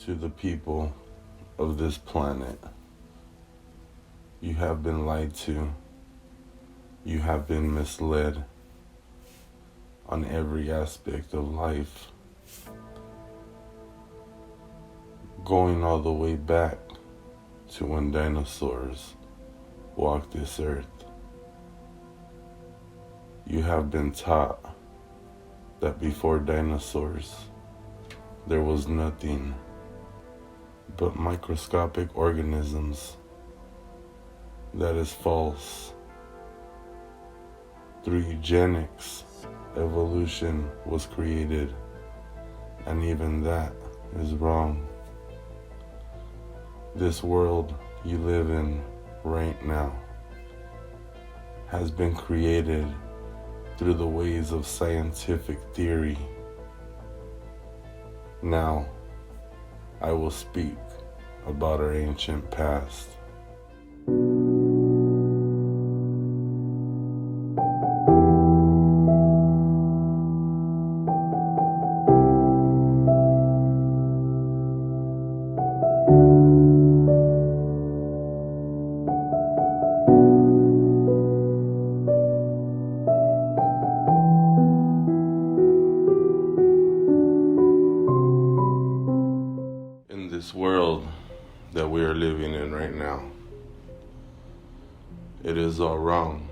To the people of this planet, you have been lied to, you have been misled on every aspect of life, going all the way back to when dinosaurs walked this earth. You have been taught that before dinosaurs, there was nothing but microscopic organisms. That is false. Through eugenics, evolution was created, and even that is wrong. This world you live in right now has been created through the ways of scientific theory. Now, I will speak about our ancient past. In this world that we are living in right now, it is all wrong.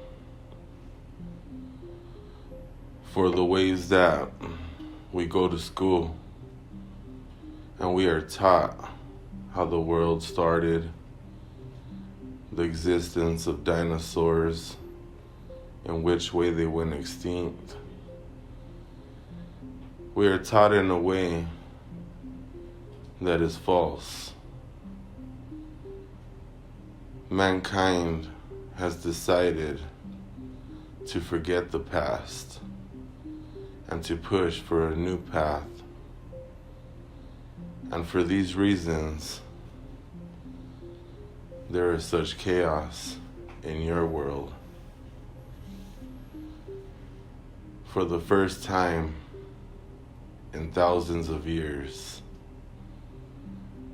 For the ways that we go to school and we are taught how the world started, the existence of dinosaurs, in which way they went extinct. We are taught in a way that is false. Mankind has decided to forget the past and to push for a new path. And for these reasons, there is such chaos in your world. For the first time in thousands of years,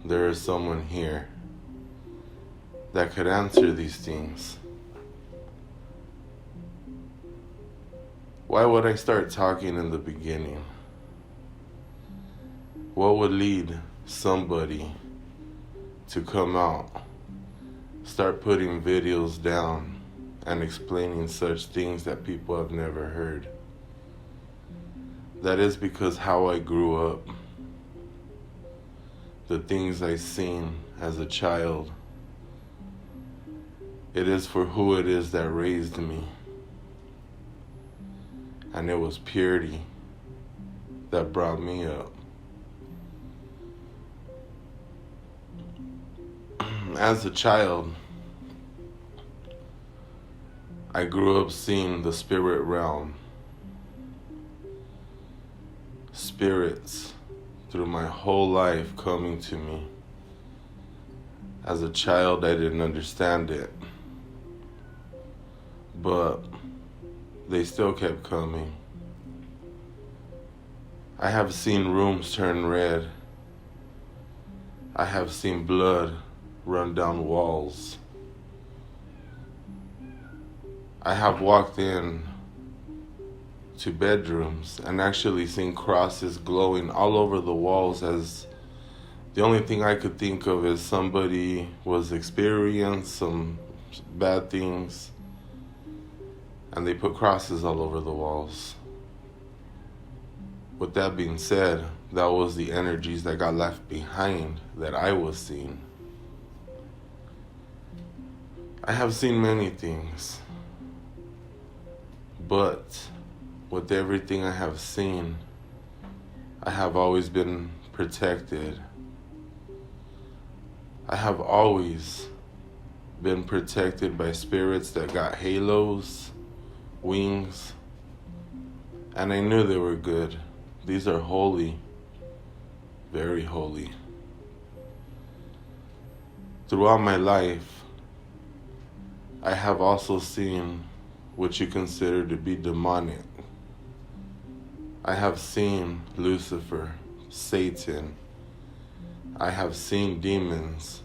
there is someone here that could answer these things. Why would I start talking in the beginning? What would lead somebody to come out, start putting videos down and explaining such things that people have never heard? That is because how I grew up, the things I seen as a child. It is for who it is that raised me. And it was purity that brought me up. As a child, I grew up seeing the spirit realm. Spirits through my whole life coming to me. As a child, I didn't understand it, but they still kept coming. I have seen rooms turn red. I have seen blood run down walls. I have walked in to bedrooms and actually seen crosses glowing all over the walls, as the only thing I could think of is somebody was experiencing some bad things and they put crosses all over the walls. With that being said, that was the energies that got left behind that I was seeing. I have seen many things, but with everything I have seen, I have always been protected. I have always been protected by spirits that got halos, wings, and I knew they were good. These are holy, very holy. Throughout my life, I have also seen what you consider to be demonic. I have seen Lucifer, Satan. I have seen demons.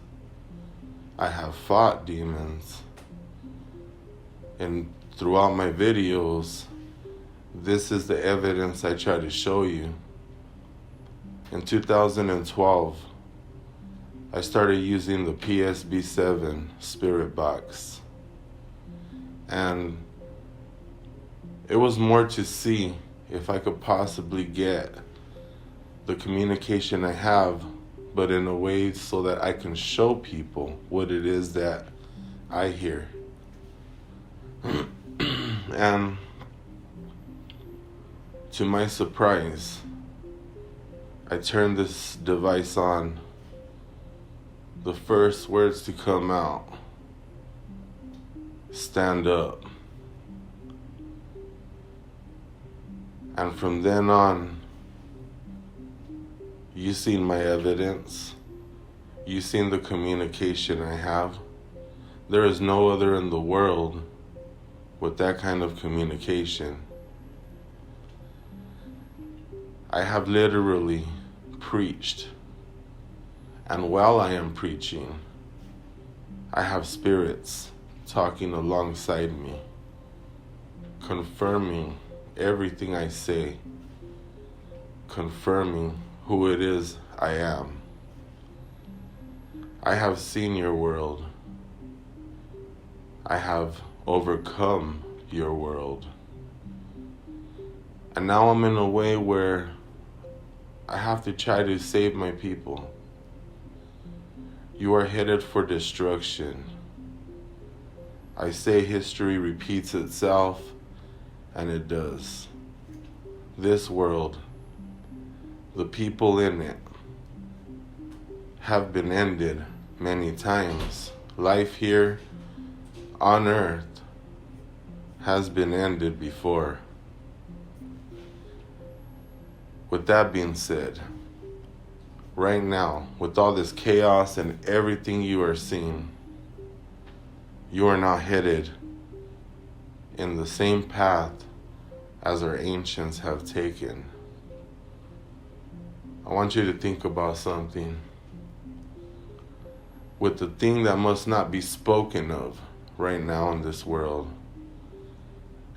I have fought demons. And throughout my videos, this is the evidence I try to show you. In 2012, I started using the PSB7 Spirit Box. And it was more to see if I could possibly get the communication I have, but in a way so that I can show people what it is that I hear. And to my surprise, I turned this device on. The first words to come out: stand up. And from then on, you've seen my evidence. You've seen the communication I have. There is no other in the world with that kind of communication. I have literally preached. And while I am preaching, I have spirits talking alongside me, confirming everything I say, confirming who it is I am. I have seen your world. I have overcome your world. And now I'm in a way where I have to try to save my people. You are headed for destruction. I say history repeats itself, and it does. This world, the people in it, have been ended many times. Life here on earth has been ended before. With that being said, right now, with all this chaos and everything you are seeing, you are not headed in the same path as our ancients have taken. I want you to think about something. With the thing that must not be spoken of right now in this world,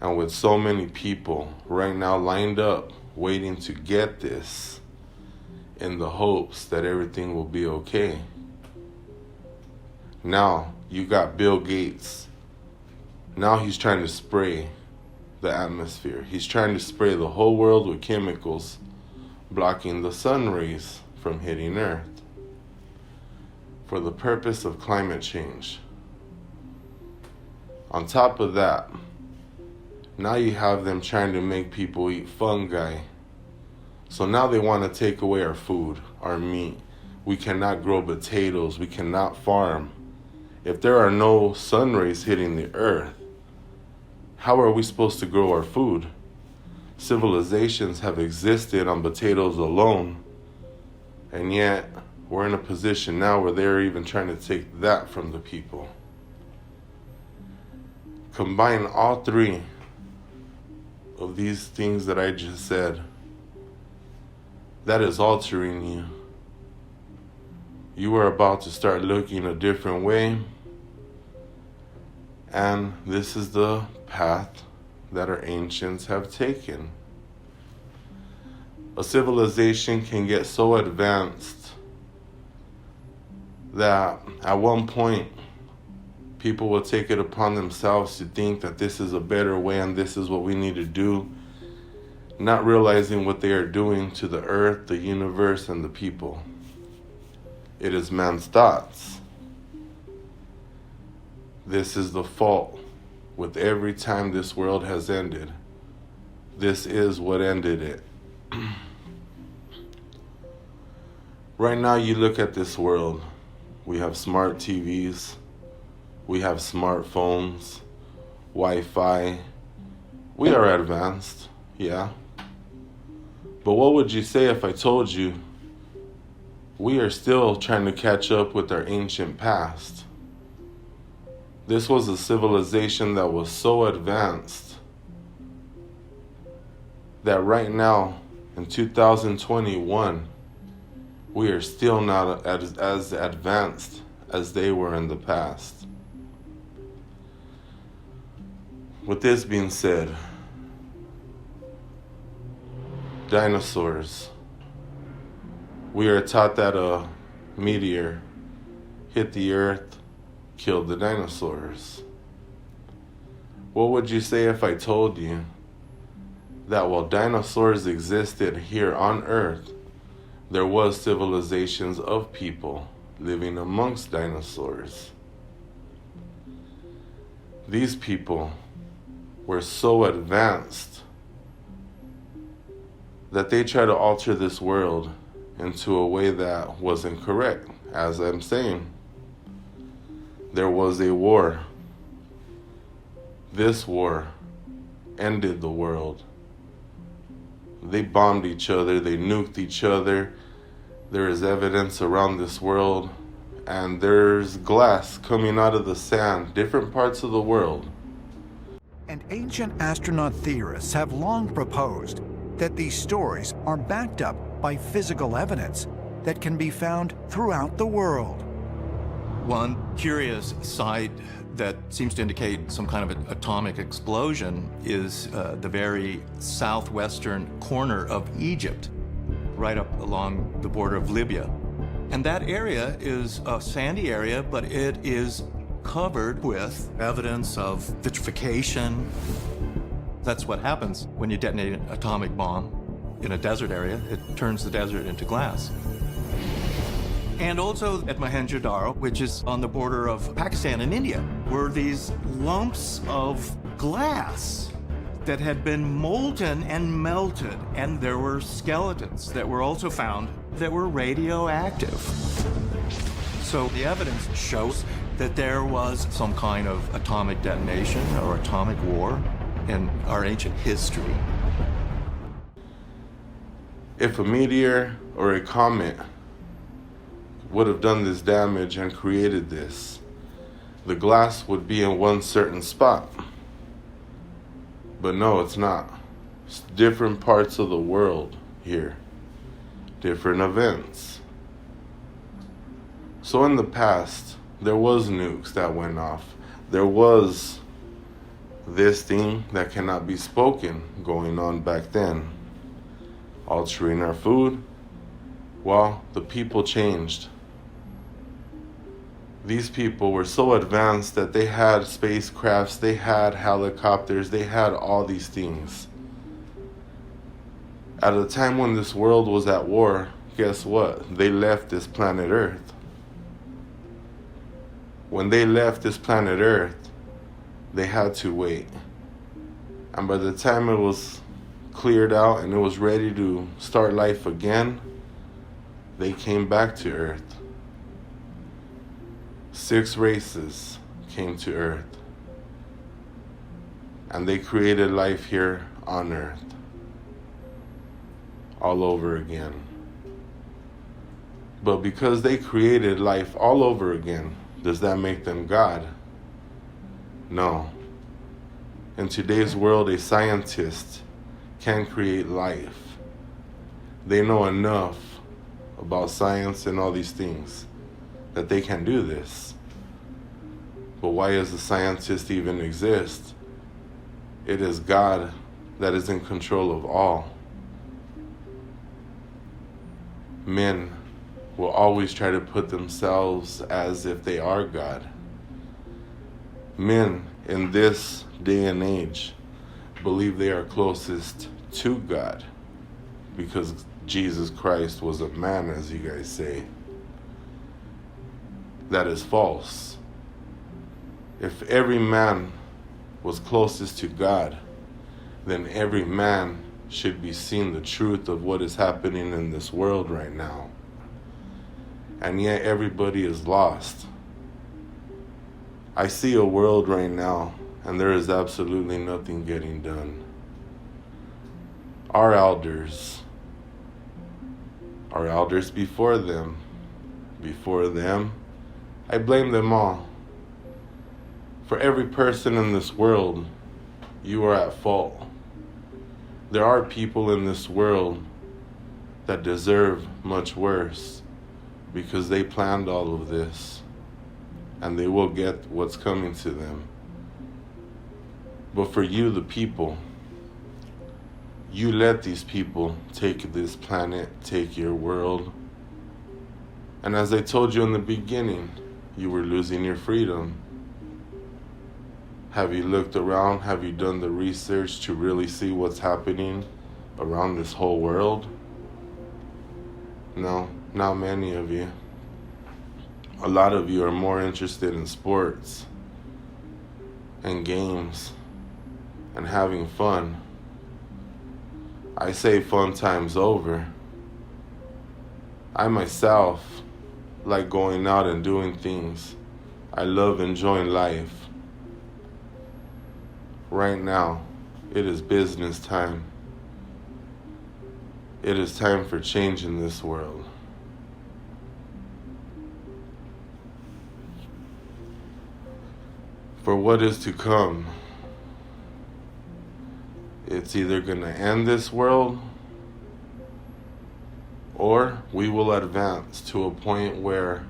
and with so many people right now lined up waiting to get this in the hopes that everything will be okay. Now you got Bill Gates. Now he's trying to spray the atmosphere. He's trying to spray the whole world with chemicals, blocking the sun rays from hitting Earth for the purpose of climate change. On top of that, now you have them trying to make people eat fungi. So now they want to take away our food, our meat. We cannot grow potatoes. We cannot farm. If there are no sun rays hitting the earth, how are we supposed to grow our food? Civilizations have existed on potatoes alone, and yet we're in a position now where they're even trying to take that from the people. Combine all three of these things that I just said, that is altering you. You are about to start looking a different way, and this is the path that our ancients have taken. A civilization can get so advanced that at one point people will take it upon themselves to think that this is a better way and this is what we need to do, not realizing what they are doing to the earth, the universe, and the people. It is man's thoughts. This is the fault with every time this world has ended. This is what ended it. Right now you look at this world. We have smart TVs. We have smartphones, Wi-Fi. We are advanced, yeah. But what would you say if I told you we are still trying to catch up with our ancient past? This was a civilization that was so advanced that right now, in 2021, we are still not as advanced as they were in the past. With this being said, dinosaurs. We are taught that a meteor hit the earth, killed the dinosaurs. What would you say if I told you that while dinosaurs existed here on earth, there was civilizations of people living amongst dinosaurs? These people were so advanced that they try to alter this world into a way that wasn't correct. As I'm saying, there was a war. This war ended the world. They bombed each other, they nuked each other. There is evidence around this world, and there's glass coming out of the sand, different parts of the world. And ancient astronaut theorists have long proposed that these stories are backed up by physical evidence that can be found throughout the world. One curious site that seems to indicate some kind of an atomic explosion is the very southwestern corner of Egypt, right up along the border of Libya. And that area is a sandy area, but it is covered with evidence of vitrification. That's what happens when you detonate an atomic bomb in a desert area. It turns the desert into glass. And also at Mohenjo-Daro, which is on the border of Pakistan and India, were these lumps of glass that had been molten and melted. And there were skeletons that were also found that were radioactive. So the evidence shows that there was some kind of atomic detonation or atomic war in our ancient history. If a meteor or a comet would have done this damage and created this, the glass would be in one certain spot. But no, it's not. It's different parts of the world here, different events. So in the past, there was nukes that went off. There was this thing that cannot be spoken going on back then, altering our food. Well, the people changed. These people were so advanced that they had spacecrafts, they had helicopters, they had all these things. At a time when this world was at war, guess what? They left this planet Earth. When they left this planet Earth, they had to wait. And by the time it was cleared out and it was ready to start life again, they came back to Earth. 6 races came to Earth, and they created life here on Earth all over again. But because they created life all over again, does that make them God? No. In today's world, a scientist can create life. They know enough about science and all these things that they can do this. But why does the scientist even exist? It is God that is in control of all. Men will always try to put themselves as if they are God. Men in this day and age believe they are closest to God because Jesus Christ was a man, as you guys say. That is false. If every man was closest to God, then every man should be seeing the truth of what is happening in this world right now. And yet everybody is lost. I see a world right now, and there is absolutely nothing getting done. Our elders before them, I blame them all. For every person in this world, you are at fault. There are people in this world that deserve much worse because they planned all of this and they will get what's coming to them. But for you, the people, you let these people take this planet, take your world. And as I told you in the beginning, you were losing your freedom. Have you looked around? Have you done the research to really see what's happening around this whole world? No, not many of you. A lot of you are more interested in sports and games and having fun. I say fun times over. I myself like going out and doing things. I love enjoying life. Right now, it is business time. It is time for change in this world. For what is to come, it's either going to end this world or we will advance to a point where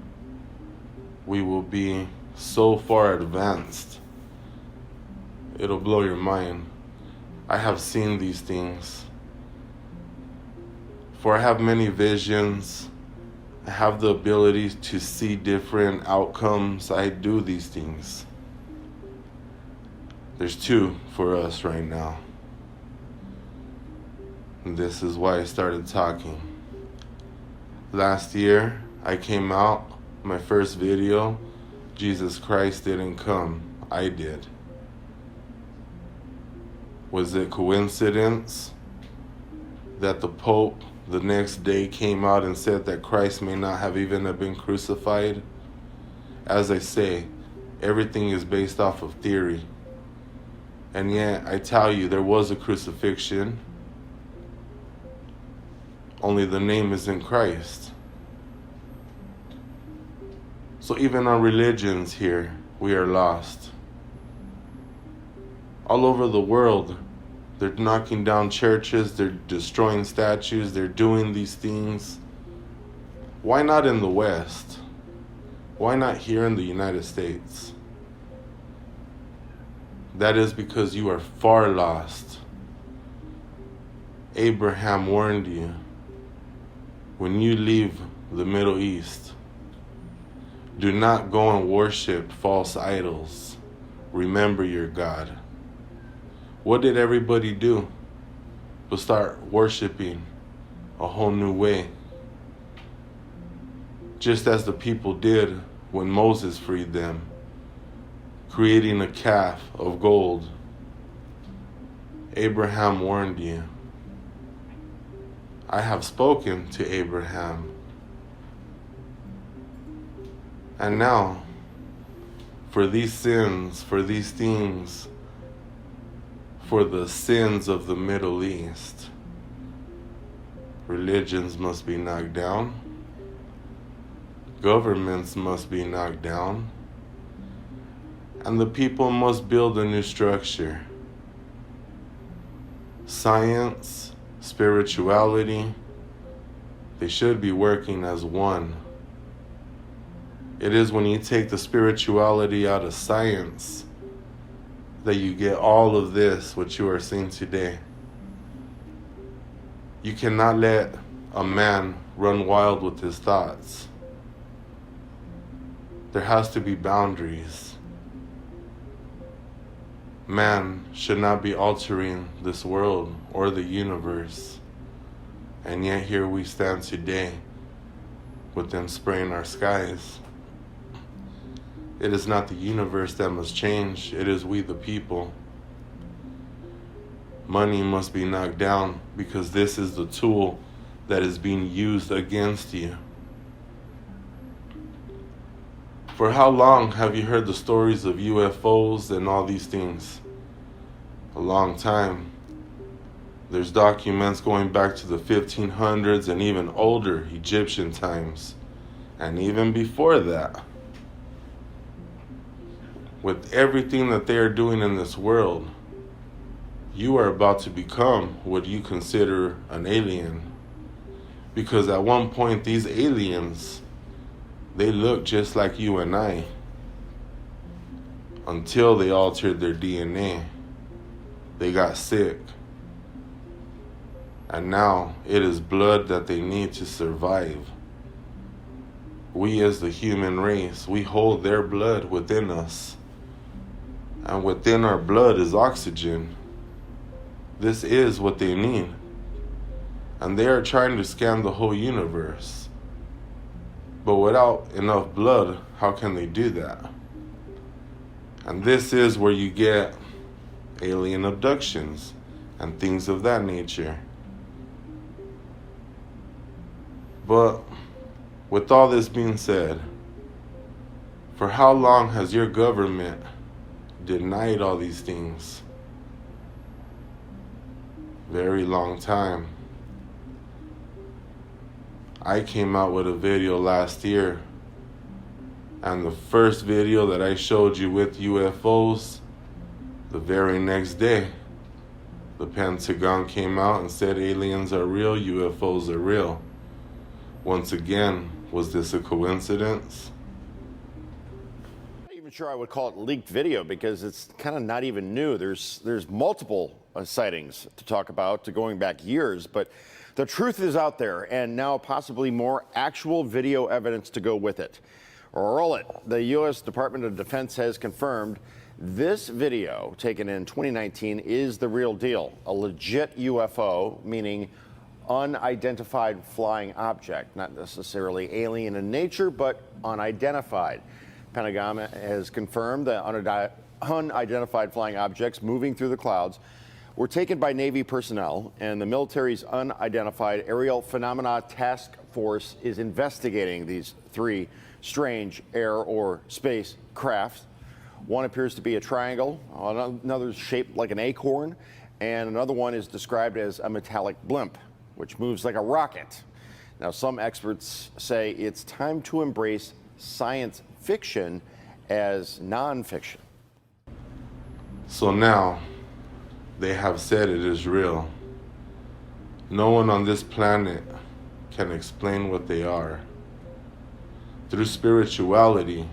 we will be so far advanced, it'll blow your mind. I have seen these things. For I have many visions. I have the ability to see different outcomes. I do these things. There's two for us right now. And this is why I started talking. Last year, I came out, my first video, Jesus Christ didn't come, I did. Was it coincidence that the Pope the next day came out and said that Christ may not have even have been crucified? As I say, everything is based off of theory. And yet, I tell you, there was a crucifixion. Only the name isn't Christ. So even our religions here, we are lost. All over the world, they're knocking down churches, they're destroying statues, they're doing these things. Why not in the West? Why not here in the United States? That is because you are far lost. Abraham warned you, when you leave the Middle East, do not go and worship false idols. Remember your God. What did everybody do but start worshiping a whole new way? Just as the people did when Moses freed them, creating a calf of gold. Abraham warned you. I have spoken to Abraham. And now, for these sins, for these things, for the sins of the Middle East, religions must be knocked down, governments must be knocked down, and the people must build a new structure. Science, spirituality, they should be working as one. It is when you take the spirituality out of science that you get all of this, what you are seeing today. You cannot let a man run wild with his thoughts. There has to be boundaries. Man should not be altering this world or the universe. And yet here we stand today with them spraying our skies. It is not the universe that must change, it is we the people. Money must be knocked down because this is the tool that is being used against you. For how long have you heard the stories of UFOs and all these things? A long time. There's documents going back to the 1500s and even older Egyptian times. And even before that. With everything that they are doing in this world, you are about to become what you consider an alien. Because at one point, these aliens, they look just like you and I, until they altered their DNA. They got sick. And now it is blood that they need to survive. We as the human race, we hold their blood within us. And within our blood is oxygen. This is what they need. And they are trying to scan the whole universe. But without enough blood, how can they do that? And this is where you get alien abductions and things of that nature. But with all this being said, for how long has your government denied all these things? Very long time. I came out with a video last year, and the first video that I showed you with UFOs, the very next day, the Pentagon came out and said aliens are real, UFOs are real. Once again, was this a coincidence? I'm not even sure I would call it leaked video because it's kind of not even new. There's multiple sightings to talk about, to going back years, but the truth is out there, and now possibly more actual video evidence to go with it. Roll it. The U.S. Department of Defense has confirmed this video taken in 2019 is the real deal. A legit UFO, meaning unidentified flying object, not necessarily alien in nature, but unidentified. Pentagon has confirmed that unidentified flying objects moving through the clouds were taken by Navy personnel, and the military's Unidentified Aerial Phenomena Task Force is investigating these three strange air or space craft. One appears to be a triangle, another is shaped like an acorn, and another one is described as a metallic blimp, which moves like a rocket. Now, some experts say it's time to embrace science fiction as nonfiction. So now, they have said it is real. No one on this planet can explain what they are. Through spirituality,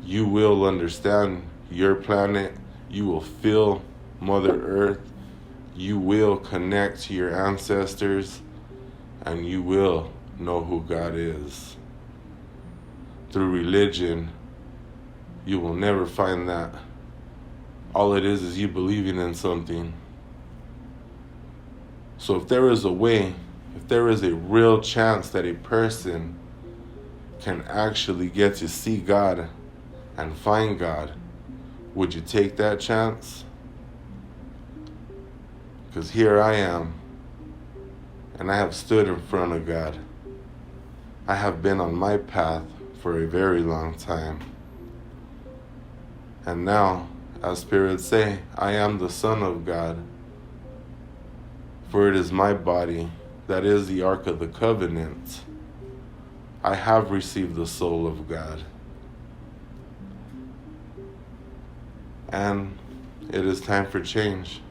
you will understand your planet, you will feel Mother Earth, you will connect to your ancestors, and you will know who God is. Through religion, you will never find that. All it is you believing in something. So if there is a way, if there is a real chance that a person can actually get to see God and find God, would you take that chance? Because here I am, and I have stood in front of God. I have been on my path for a very long time. And now, as spirits say, I am the Son of God. For it is my body that is the Ark of the Covenant. I have received the soul of God. And it is time for change.